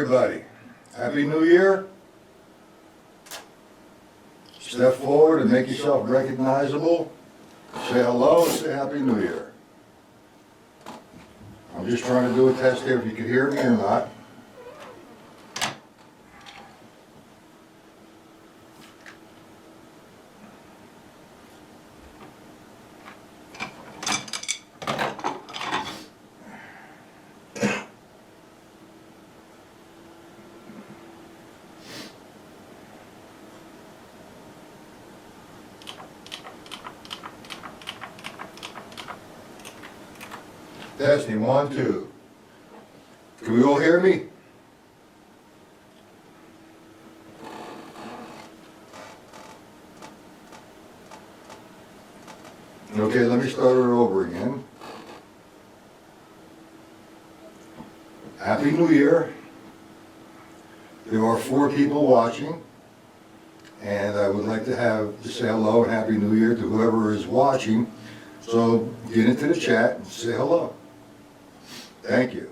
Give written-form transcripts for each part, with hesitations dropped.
everybody. Happy New Year. Step forward and make yourself recognizable. Say hello and say Happy New Year. I'm just trying to do a test here if you can hear me or not. Testing, 1, 2. Can we all hear me? Okay, let me start it over again. Happy New Year. There are 4 people watching, and I would like to say hello and Happy New Year to whoever is watching. So get into the chat and say hello. Thank you.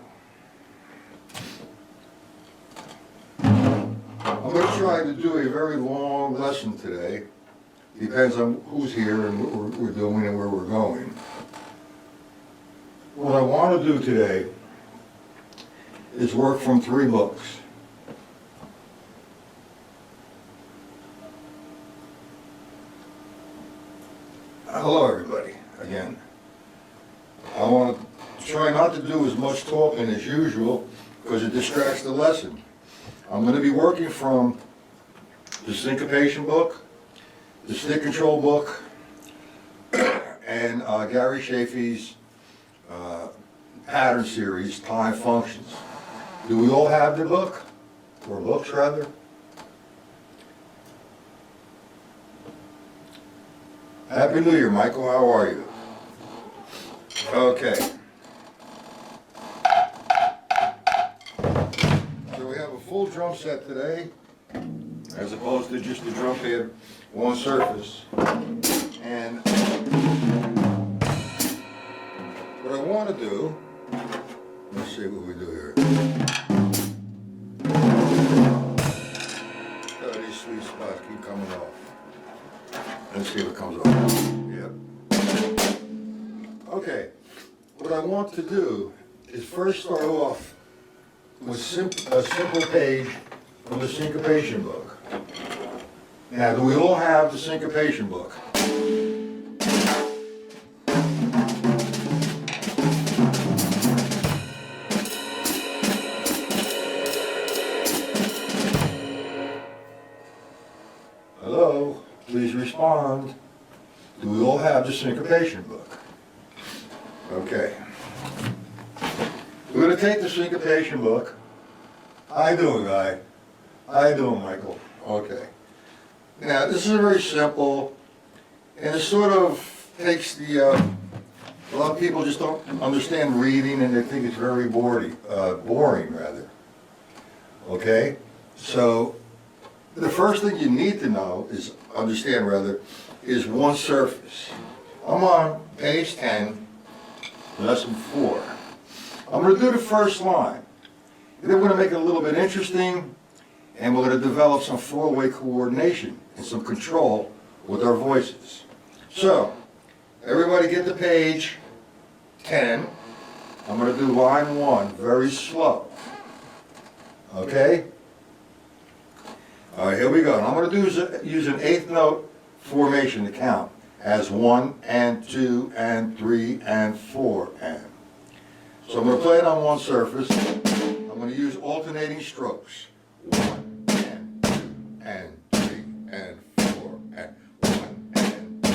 I'm going to try to do a very long lesson today. Depends on who's here and what we're doing and where we're going. What I want to do today is work from 3 books. Hello everybody, again. I want to try not to do as much talking as usual because it distracts the lesson. I'm going to be working from the syncopation book, the stick control book, and Gary Shafee's pattern series, time functions. Do we all have the book? Or books rather? Happy New Year, Michael. How are you? Okay. So we have a full drum set today, as opposed to just the drum pad, one surface. And what I want to do, let's see what we do here. Oh, these sweet spots keep coming off. Let's see if it comes off. Yep. Okay. What I want to do is first start off with a simple page from the syncopation book. Now, do we all have the syncopation book? Hello? Please respond. Do we all have the syncopation book? Okay. We're going to take the syncopation book. How you doing, guy? How you doing, Michael? Okay. Now, this is very simple, and it sort of takes the, a lot of people just don't understand reading, and they think it's very boring, rather. Okay? So, the first thing you need to know is, understand rather, is one surface. I'm on page 10, lesson 4. I'm going to do the first line. And then we're going to make it a little bit interesting, and we're going to develop some 4-way coordination and some control with our voices. So, everybody get to page 10. I'm going to do line 1 very slow. Okay? All right, here we go. And I'm going to use an 8th note formation to count as 1 and 2 and 3 and 4 and. So I'm going to play it on one surface. I'm going to use alternating strokes. 1 and 2 and 3 and 4 and 1 and 2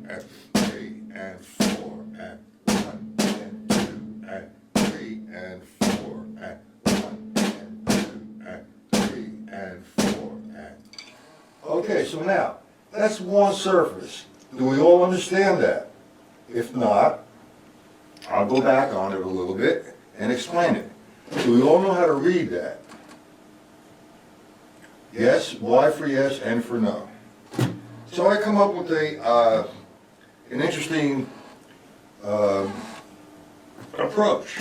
and 3 and 4 and 1 and 2 and 3 and 4 and 1 and 2 and 3 and 4 and. Okay, so now that's one surface. Do we all understand that? If not, I'll go back on it a little bit and explain it. Do we all know how to read that? Yes, Y for yes, N for no. So I come up with an interesting approach.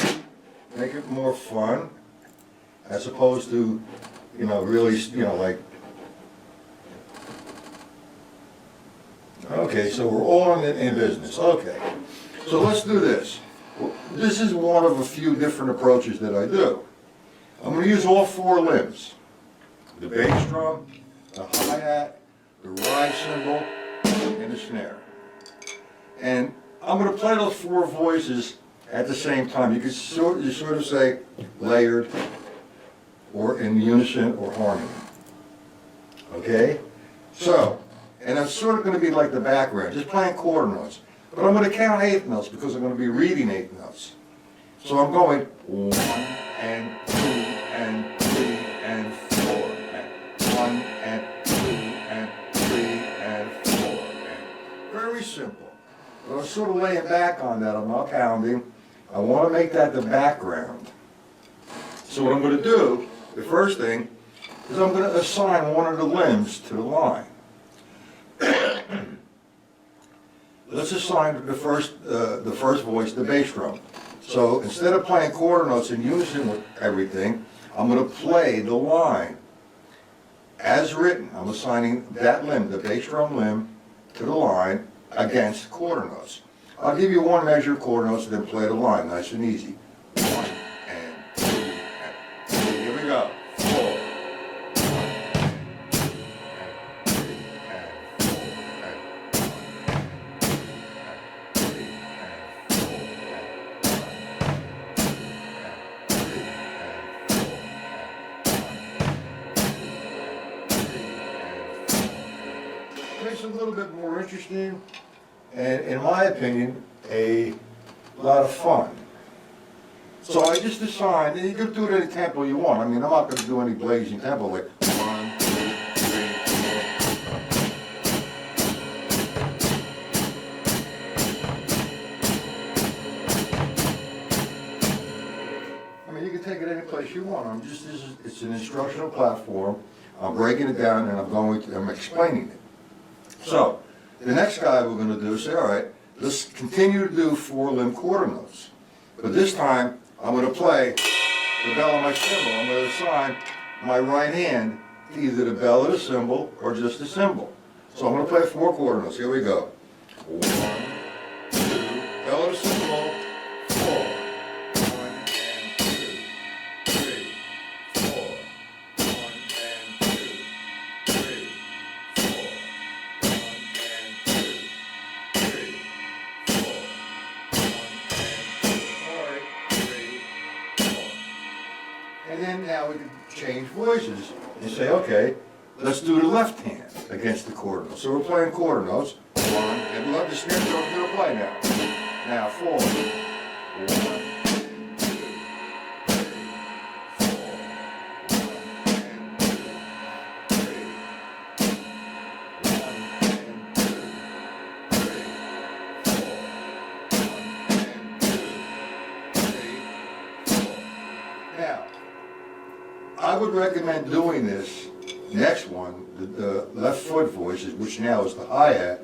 Make it more fun as opposed to, really, like, okay, so we're all in business, okay. So let's do this. This is one of a few different approaches that I do. I'm gonna use all 4 limbs. The bass drum, the hi-hat, the ride cymbal, and the snare. And I'm going to play those 4 voices at the same time. You could sort of say layered, or in unison, or harmony. Okay? So, and I'm sort of going to be like the background, just playing quarter notes. But I'm going to count 8th notes because I'm going to be reading 8th notes. So I'm going 1 and 2 and 3 and 4 and 1 and 2 and 3 and 4 and very simple. But I'm sort of laying back on that. I'm not counting. I want to make that the background. So what I'm going to do, the first thing, is I'm going to assign one of the limbs to the line. Let's assign the first voice, the bass drum. So instead of playing quarter notes in unison with everything, I'm going to play the line as written. I'm assigning that limb, the bass drum limb, to the line against quarter notes. I'll give you one measure of quarter notes and then play the line, nice and easy. 1 and 2 and 3. Here we go. 4. Makes it a little bit more interesting, and in my opinion, a lot of fun. So I just assigned, and you can do it any tempo you want. I mean, I'm not going to do any blazing tempo like 1, 2, 3, 4. I mean, you can take it any place you want. It's an instructional platform. I'm breaking it down and I'm explaining it. So, the next guy we're going to do is say, all right, let's continue to do 4-limb quarter notes. But this time, I'm going to play the bell of my cymbal. I'm going to assign my right hand to either the bell of the cymbal or just the cymbal. So I'm going to play 4 quarter notes. Here we go. 1, 2, bell of the cymbal, 4. 1 and 2, 3, 4. 1 and 2, 3, 4. And then now we can change voices and say, okay, let's do the left hand against the quarter notes. So we're playing quarter notes. 1, and we'll have the snare drum to play now. Now 4. 1, 2, 3, 4. 1 and 2, 3. 1 and 2, 3, 4. 1 and 2, 3, 4. Now, I would recommend doing this next one, the left foot voices, which now is the hi-hat.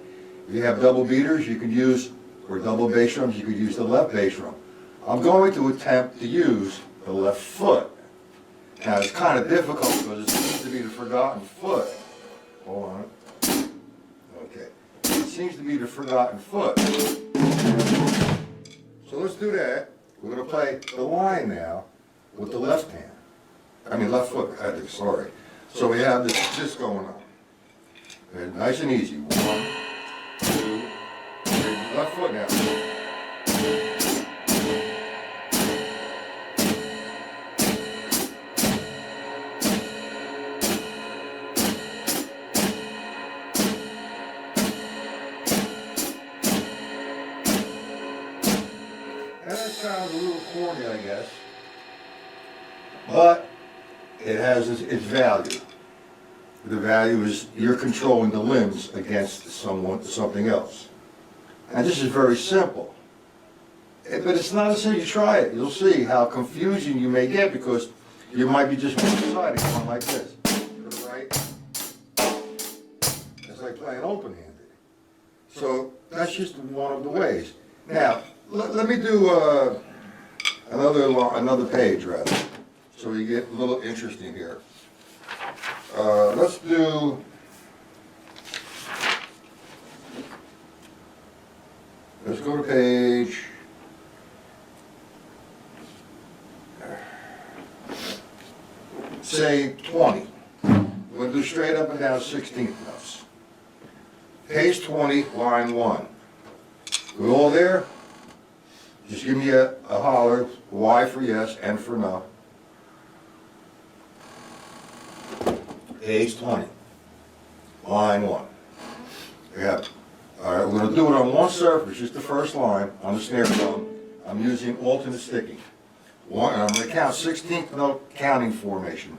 If you have double beaters, you could use, or double bass drums, you could use the left bass drum. I'm going to attempt to use the left foot. Now, it's kind of difficult because it seems to be the forgotten foot. Hold on. Okay. It seems to be the forgotten foot. So let's do that. We're going to play the line now with the left hand. Left foot, sorry. So we have this going on. And nice and easy. 1, 2, 3. Left foot now. And that sounds a little corny, I guess. But it has its value. The value is you're controlling the limbs against something else. And this is very simple. But it's not until you try it. You'll see how confusing you may get because you might be just one-sided, going like this. To the right. It's like playing open-handed. So that's just one of the ways. Now, let me do another page, rather. so we get a little interesting here. Let's go to page, say 20. We're going to do straight up and down 16th notes. Page 20, line 1. We all there? Just give me a holler, Y for yes, N for no. Page 20, line 1. Yeah. All right, we're going to do it on one surface, just the first line on the snare drum. I'm using alternate sticking. And I'm going to count 16th note counting formation,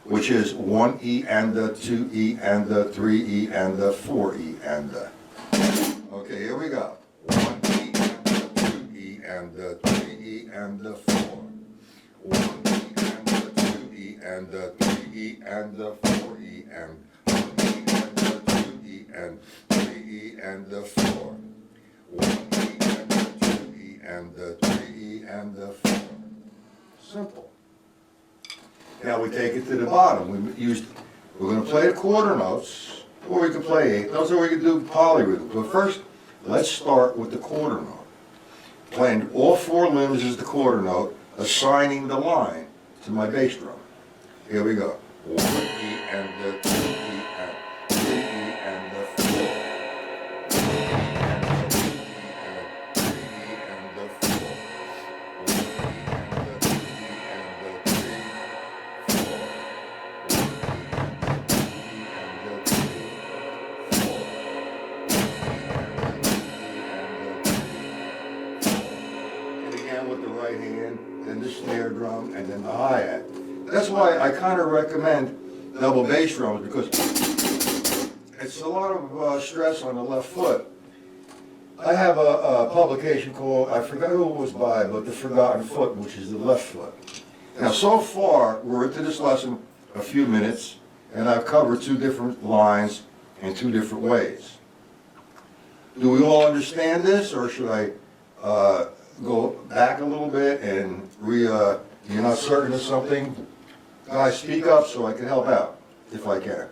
which is 1E and the 2E and the 3E and the 4E and the. Okay, here we go. 1E and the 2E and the 3E and the 4. 1E and the 2E and the 3E and the 4E and 1E and the 2E and 3E and the 4. 1E and the 2E and the 3E and the 4. Simple. Now we take it to the bottom. We're going to play the quarter notes, or we can play eighth notes, or we can do polyrhythms. But first, let's start with the quarter note. Playing all 4 limbs as the quarter note, assigning the line to my bass drum. Here we go. 1E and the 2E and 3E and the 4. 1E and the 2E and 3E and the 4. 1E with the right hand, then the snare drum, and then the hi-hat. That's why I kind of recommend double bass drums, because it's a lot of stress on the left foot. I have a publication called, I forgot who it was by, but The Forgotten Foot, which is the left foot. Now so far, we're into this lesson a few minutes, and I've covered 2 different lines in 2 different ways. Do we all understand this, or should I go back a little bit and you're not certain of something? Guys, speak up so I can help out, if I can.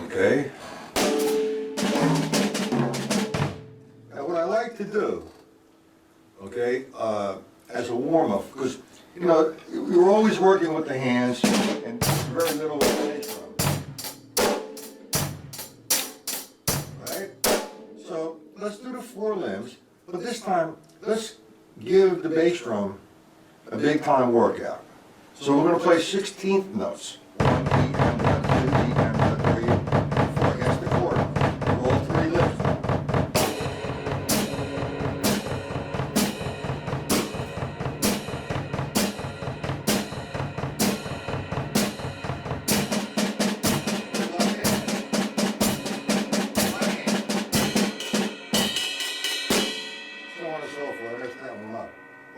Okay. Now what I like to do, okay, as a warm-up, because, you know, we were always working with the hands and very little with the bass drum. Right? So let's do the 4 limbs, but this time let's give the bass drum a big time workout. So we're going to play 16th notes. 1 E and the 2 E and the 3 and 4 against the quarter. Roll 3 limbs.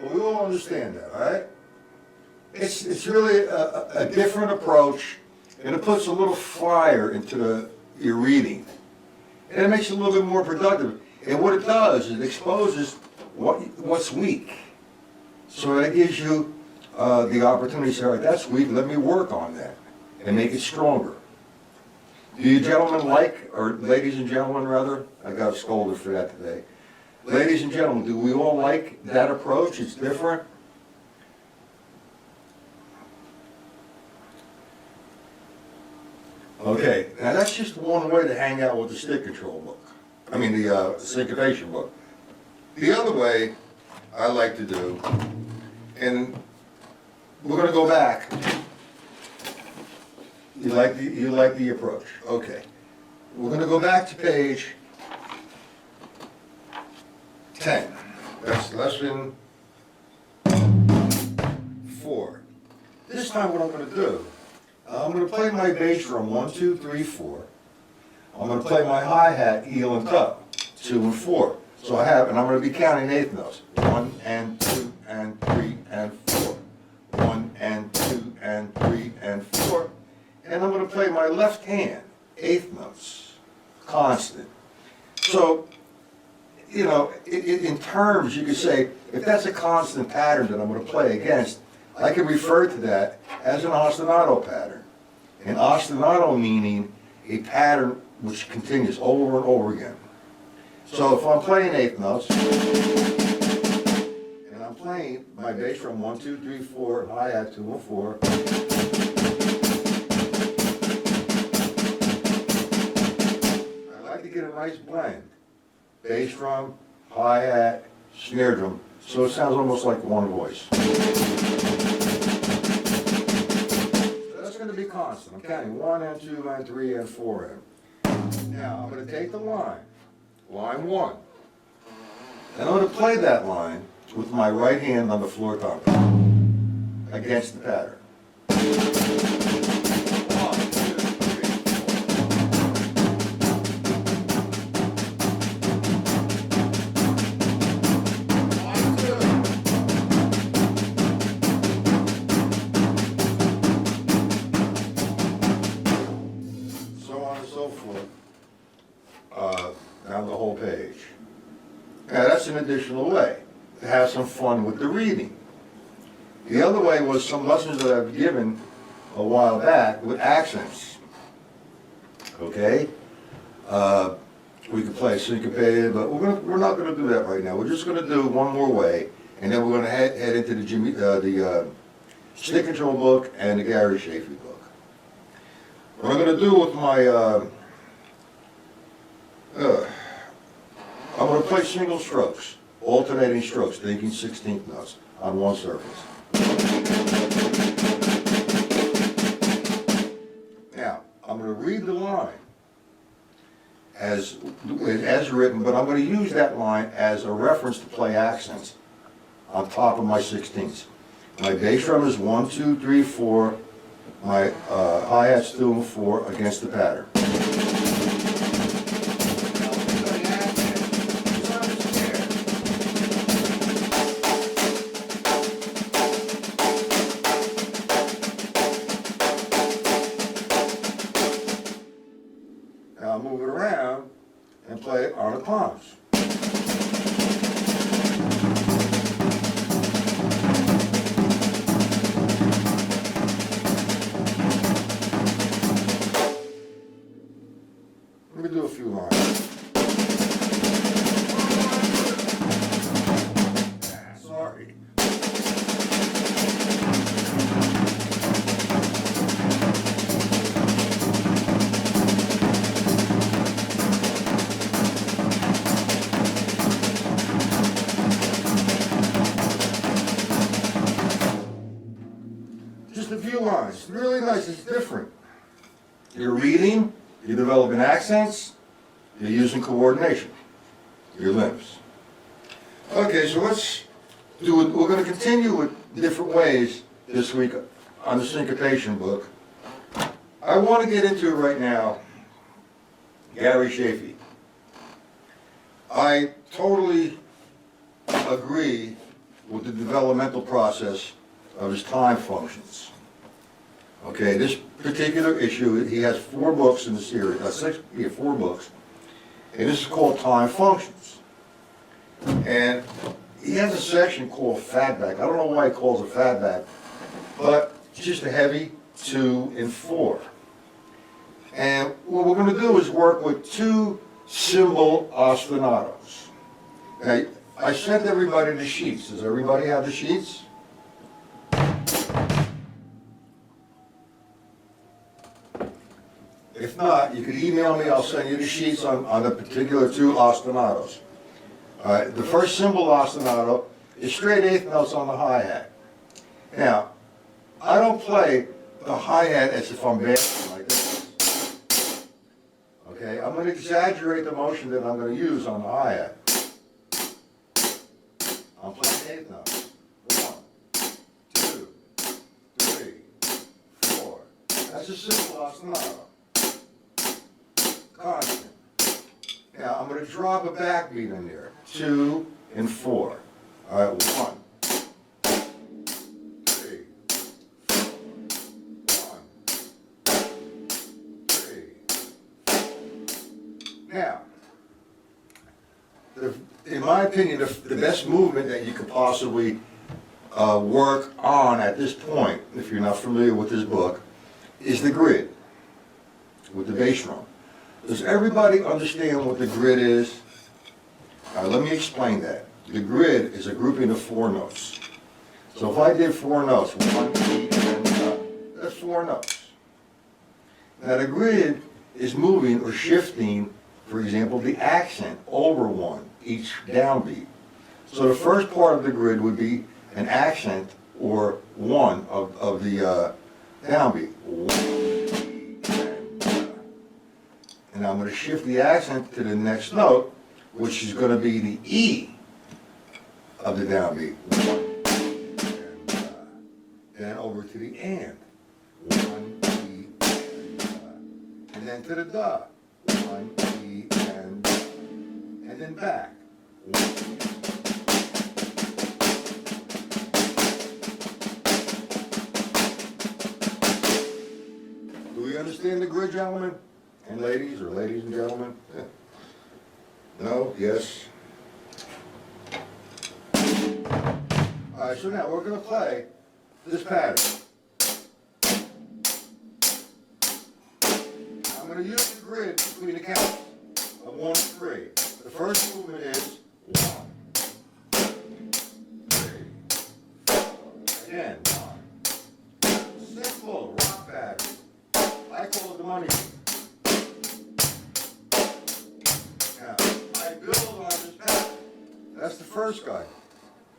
Well, we all understand that, all right? It's really a different approach, and it puts a little fire into your reading. And it makes it a little bit more productive. And what it does is it exposes what's weak. So it gives you the opportunity to say, all right, that's weak, let me work on that and make it stronger. Do you gentlemen like, or ladies and gentlemen rather, I got scolded for that today. Ladies and gentlemen, do we all like that approach? It's different. Okay, now that's just one way to hang out with the stick control book. I mean the syncopation book. The other way I like to do, and we're going to go back. You like the approach? Okay. We're going to go back to page 10. That's lesson 4. This time what I'm going to do, I'm going to play my bass drum 1, 2, 3, 4. I'm going to play my hi-hat, heel and toe, 2 and 4. So I have, and I'm going to be counting eighth notes. 1 and 2 and 3 and 4. 1 and 2 and 3 and 4. And I'm going to play my left hand, eighth notes, constant. So you know, in terms, you could say, if that's a constant pattern that I'm going to play against, I can refer to that as an ostinato pattern. An ostinato meaning a pattern which continues over and over again. So if I'm playing eighth notes, and I'm playing my bass drum 1, 2, 3, 4, and hi-hat 2 and 4, I like to get a nice blend. Bass drum, hi-hat, snare drum, so it sounds almost like one voice. So that's going to be constant. I'm counting 1 and 2 and 3 and 4 and. Now I'm going to take the line 1, and I'm going to play that line with my right hand on the floor tom against the pattern. 1, 2, 3, 4. So on and so forth. Down the whole page. Now that's an additional way to have some fun with the reading. The other way was some lessons that I've given a while back with accents. Okay? We could play syncopated, but we're not going to do that right now. We're just going to do one more way, and then we're going to head into the stick control book and the Gary Shafee book. What I'm going to do with my I'm going to play single strokes, alternating strokes, taking 16th notes on one surface. Now, I'm going to read the line as written, but I'm going to use that line as a reference to play accents on top of my 16ths. My bass drum is 1, 2, 3, 4. My hi-hats 2 and 4 against the pattern. Now I'll move it around and play it on the palms. Let me do a few lines. Sorry. Just a few lines. It's really nice. It's different. You're reading, you're developing accents, you're using coordination, your limbs. Okay, so let's do it. We're going to continue with different ways this week on the syncopation book. I want to get into it right now, Gary Shafee. I totally agree with the developmental process of his time functions. Okay, this particular issue, he has 4 books in the series, 4 books, and this is called Time Functions. And he has a section called Fatback. I don't know why he calls it Fatback, but it's just a heavy 2 and 4. And what we're going to do is work with 2 cymbal ostinatos. Now, I sent everybody the sheets. Does everybody have the sheets? If not, you could email me, I'll send you the sheets on the particular 2 ostinatos. All right, the first cymbal ostinato is straight 8th notes on the hi-hat. Now, I don't play the hi-hat as if I'm dancing like this. Okay, I'm going to exaggerate the motion that I'm going to use on the hi-hat. I'm playing 8th notes. 1, 2, 3, 4. That's a simple ostinato. Constant. Now I'm going to drop a backbeat in there. 2 and 4. All right, 1, 3, 1, 3. Now, in my opinion, the best movement that you could possibly work on at this point, if you're not familiar with this book, is the grid with the bass drum. Does everybody understand what the grid is? Let me explain that. The grid is a grouping of 4 notes. So if I did 4 notes, 1, E, and that's 4 notes. Now the grid is moving or shifting, for example, the accent over 1, each downbeat. So the first part of the grid would be an accent or 1 of the downbeat. 1, and I'm going to shift the accent to the next note, which is going to be the E of the downbeat. 1, and then over to the and. 1, E, and then to the da. 1, E, and then back. 1, E. Do we understand the grid, gentlemen? And ladies, or ladies and gentlemen? Yeah. No? Yes? Alright, so now we're going to play this pattern. I'm going to use the grid between the counts of 1 and 3. The first movement is 1, 3, 4. Again, 1. Simple rock pattern. I call it the money. Now, I build on this pattern. That's the first guy.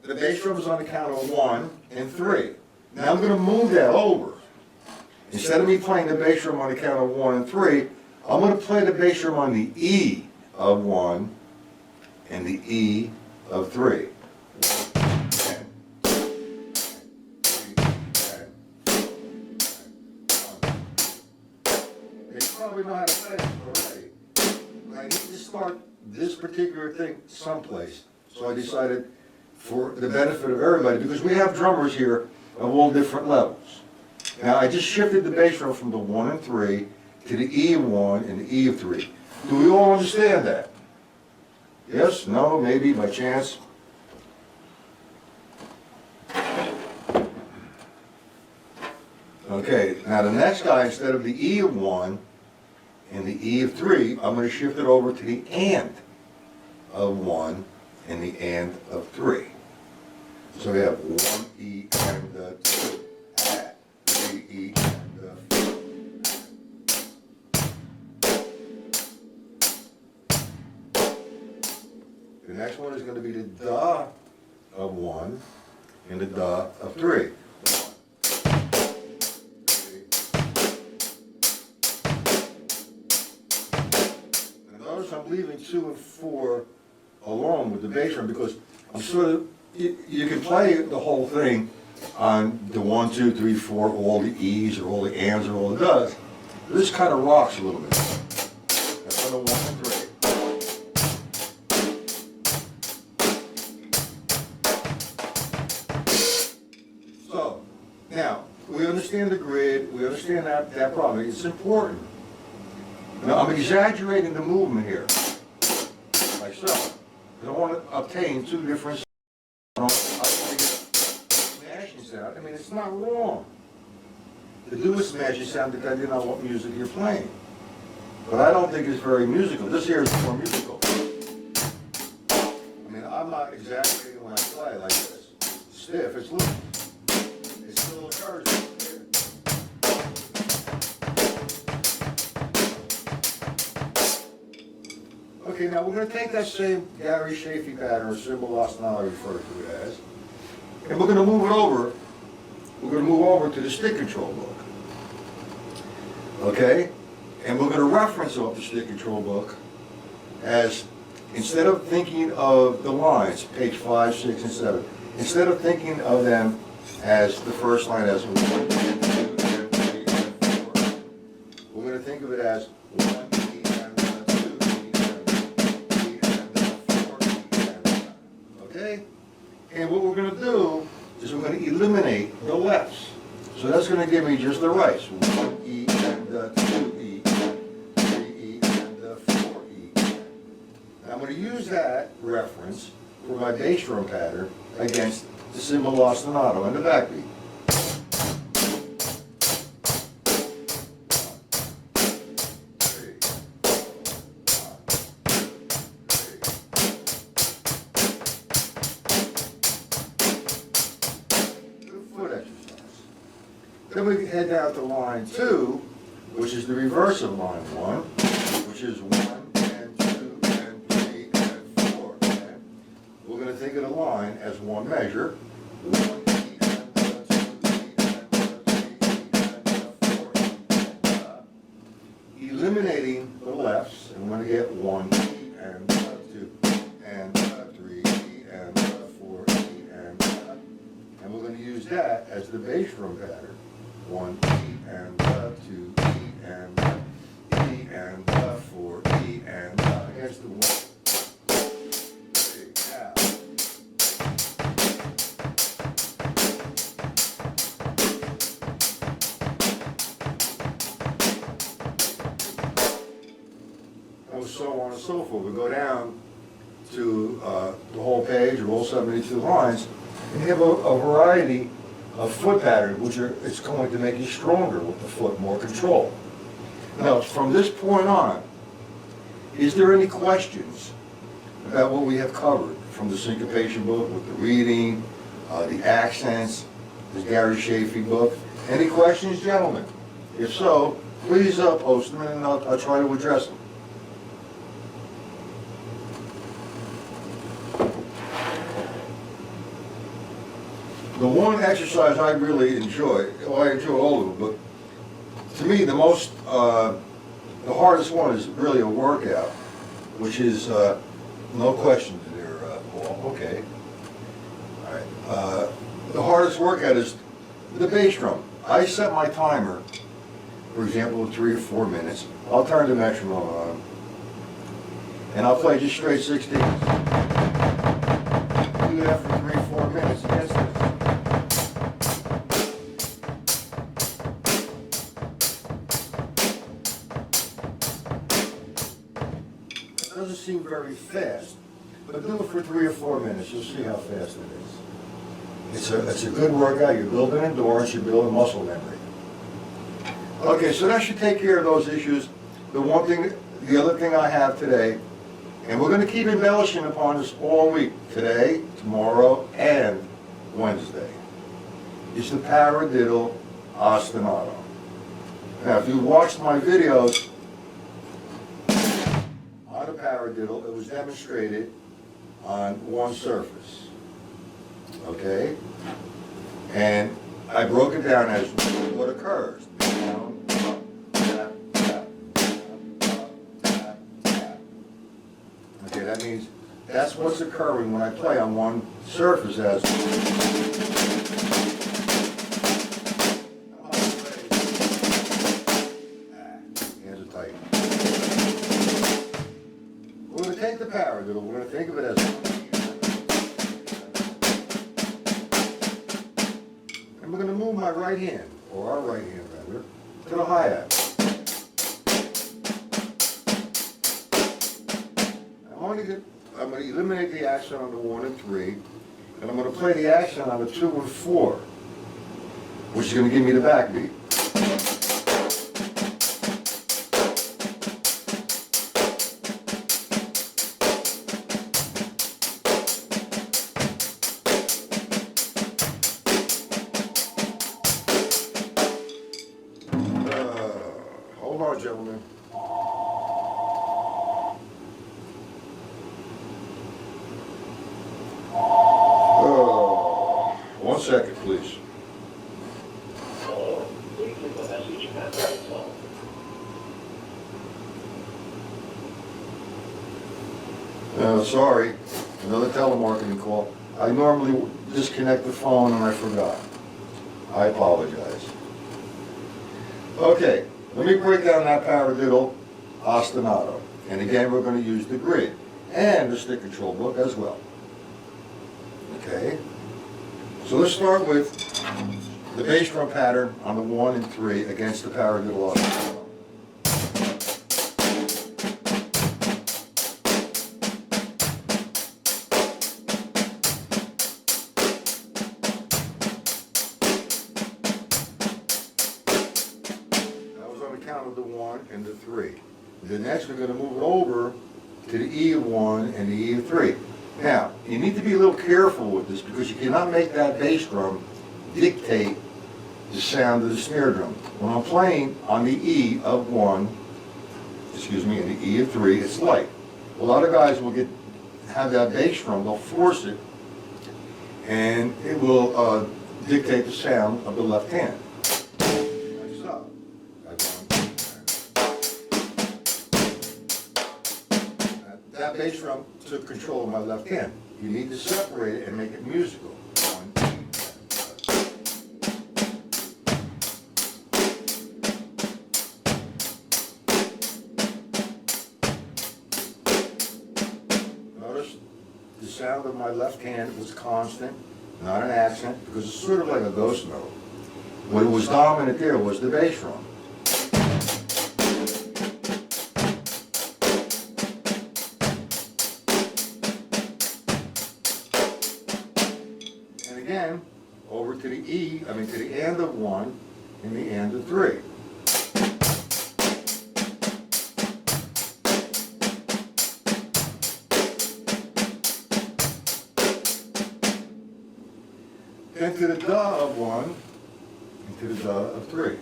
The bass drum is on the count of 1 and 3. Now I'm going to move that over. Instead of me playing the bass drum on the count of 1 and 3, I'm going to play the bass drum on the E of 1 and the E of 3. 1, and 3, and 1. You probably know how to play it already. But I need to start this particular thing someplace. So I decided, for the benefit of everybody, because we have drummers here of all different levels. Now I just shifted the bass drum from the 1 and 3 to the E of 1 and the E of 3. Do we all understand that? Yes? No? Maybe? By chance? Okay, now the next guy, instead of the E of 1 and the E of 3, I'm going to shift it over to the AND of 1 and the AND of 3. So we have 1 E and 2, 3 E and 4. The next one is going to be the da of 1 and the da of 3. 1, 3. And notice I'm leaving 2 and 4 alone with the bass drum because I'm sort of, you can play the whole thing on the 1, 2, 3, 4, all the E's or all the ands or all the does. This kind of rocks a little bit. That's on the 1 and 3. So, now, we understand the grid, we understand that problem. It's important. Now, I'm exaggerating the movement here, myself, because I want to obtain 2 different sounds. I want to get a smashing sound. I mean, it's not wrong to do a smashing sound depending on what music you're playing. But I don't think it's very musical. This here is more musical. I mean, I'm not exaggerating when I play like this. It's stiff, it's loose. It still occurs. Okay, now we're going to take that same Gary Shafee pattern, or cymbal Lasnala referred to it as, and we're going to move it over. We're going to move over to the stick control book. Okay? And we're going to reference off the stick control book as, instead of thinking of the lines, page 5, 6, and 7, instead of thinking of them as the first line as 1, 2, and 3, and 4, we're going to think of it as 1, E, and 2, E, and 4, E, and okay? And what we're going to do is we're going to eliminate the lefts. So that's going to give me just the rights. 1 E and 2 E, 3 E and 4 E. Now I'm going to use that reference for my bass drum pattern against the cymbal ostinato and the backbeat. Then we head down to line 2, which is the reverse of line 1, which is 1 and 2 and 3 and 4. Okay? We're going to think of the line as one measure. 1 E and 2 E and 3 E and 4 E. Eliminating the lefts, and we're going to get 1 E and 2 and 3 E and 4 E and we're going to use that as the bass drum pattern. 1 E and 2 E and 4 E and against the 1. Now. And so on and so forth. We go down to the whole page of all 72 lines and have a variety of foot patterns, which it's going to make you stronger with the foot, more control. Now, from this point on, is there any questions about what we have covered from the syncopation book with the reading, the accents, the Gary Shafee book? Any questions, gentlemen? If so, please post them and I'll try to address them. The one exercise I really enjoy, well, I enjoy all of them, but to me the hardest one is really a workout, which is no questions there, Paul. Okay. All right. The hardest workout is the bass drum. I set my timer, for example, 3 or 4 minutes. I'll turn the metronome on, and I'll play just straight 16s. Do that for 3 or 4 minutes against this. It doesn't seem very fast, but do it for 3 or 4 minutes. You'll see how fast it is. It's a good workout. You're building endurance. You're building muscle memory. Okay, so that should take care of those issues. The other thing I have today, and we're going to keep embellishing upon this all week, today, tomorrow, and Wednesday, is the paradiddle ostinato. Now, if you watched my videos on a paradiddle, it was demonstrated on one surface, okay? And I broke it down as what occurs. Down, up, tap, tap, up, tap, tap. Okay, that means that's what's occurring when I play on one surface as hands are tight. We're going to take the paradiddle, we're going to think of it as and we're going to move my right hand, or our right hand rather, to the hi-hat. I'm going to eliminate the accent on the 1 and 3, and I'm going to play the accent on the 2 and 4, which is going to give me the backbeat. Hold on, gentlemen. One second, please. Sorry, another telemarketing call. I normally disconnect the phone and I forgot. I apologize. Okay, let me break down that paradiddle ostinato. And again, we're going to use the grid and the stick control book as well. Okay, so let's start with the bass drum pattern on the 1 and 3 against the paradiddle ostinato. on the count of the 1 and the 3. Then next we're going to move it over to the E of 1 and the E of 3. Now, you need to be a little careful with this because you cannot make that bass drum dictate the sound of the snare drum. When I'm playing on the E of 1, and the E of 3, it's light. A lot of guys will have that bass drum, they'll force it, and it will dictate the sound of the left hand. Like so. That bass drum took control of my left hand. You need to separate it and make it musical. Notice the sound of my left hand was constant, not an accent, because it's sort of like a ghost note. What was dominant there was the bass drum. And again, over to the E, to the and of 1 and the and of 3. Then to the da of 1 and to the da of 3.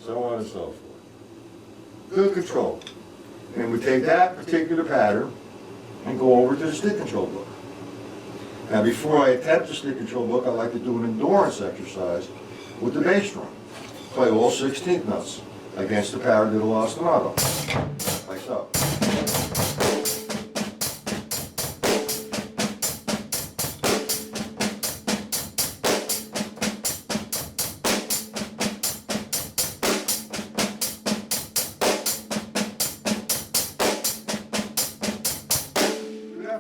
So on and so forth. Good control. And we take that particular pattern and go over to the stick control book. Now before I attempt the stick control book, I like to do an endurance exercise with the bass drum. Play all 16th notes against the paradiddle ostinato, like so.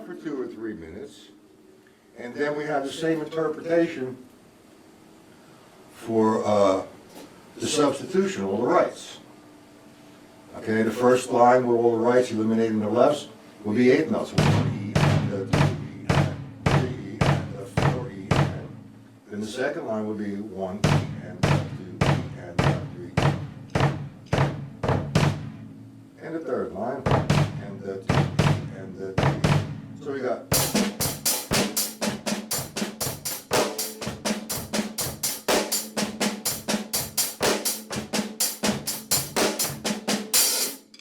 For 2 or 3 minutes, and then we have the same interpretation for the substitution, all the rights. Okay, the first line with all the rights, eliminating the lefts, will be 8 notes. 1 E and a 2 E and 3 E and a 4 E and. Then the second line would be 1 E and a 2 E and a 3. And the third line, and the 2 E and the 3. So we got.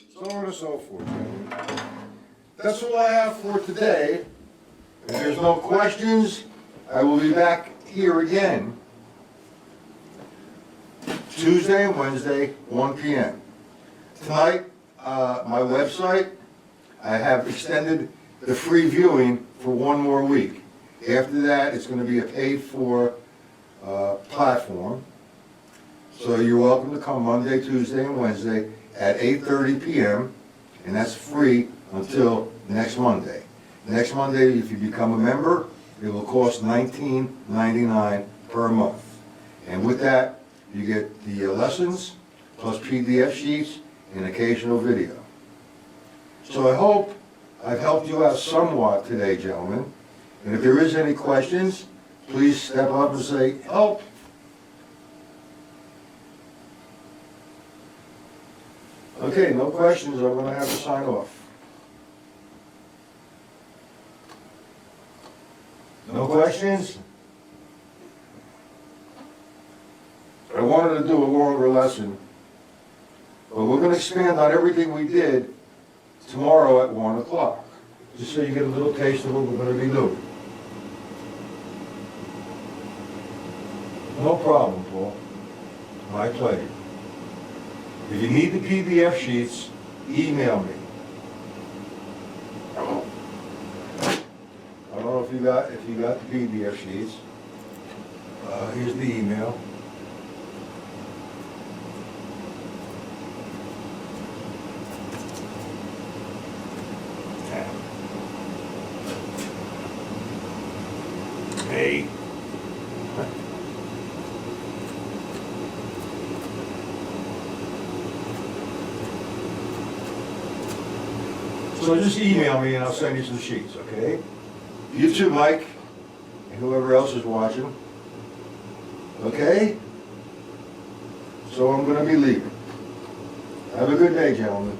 So on and so forth. That's all I have for today. If there's no questions, I will be back here again Tuesday and Wednesday, 1 p.m. Tonight, my website, I have extended the free viewing for 1 more week. After that, it's going to be a paid-for platform. So you're welcome to come Monday, Tuesday, and Wednesday at 8:30 p.m. and that's free until next Monday. Next Monday, if you become a member, it will cost $19.99 per month. And with that, you get the lessons plus PDF sheets and occasional video. So I hope I've helped you out somewhat today, gentlemen. And if there is any questions, please step up and say, help. Okay, no questions. I'm going to have to sign off. No questions? I wanted to do a longer lesson, but we're going to expand on everything we did tomorrow at 1 o'clock, just so you get a little taste of what we're going to be doing. No problem, Paul. My pleasure. If you need the PDF sheets, email me. I don't know if you got the PDF sheets. Here's the email. me. So just email me and I'll send you some sheets, okay? You too, Mike, and whoever else is watching. Okay? So I'm gonna be leaving. Have a good day, gentlemen.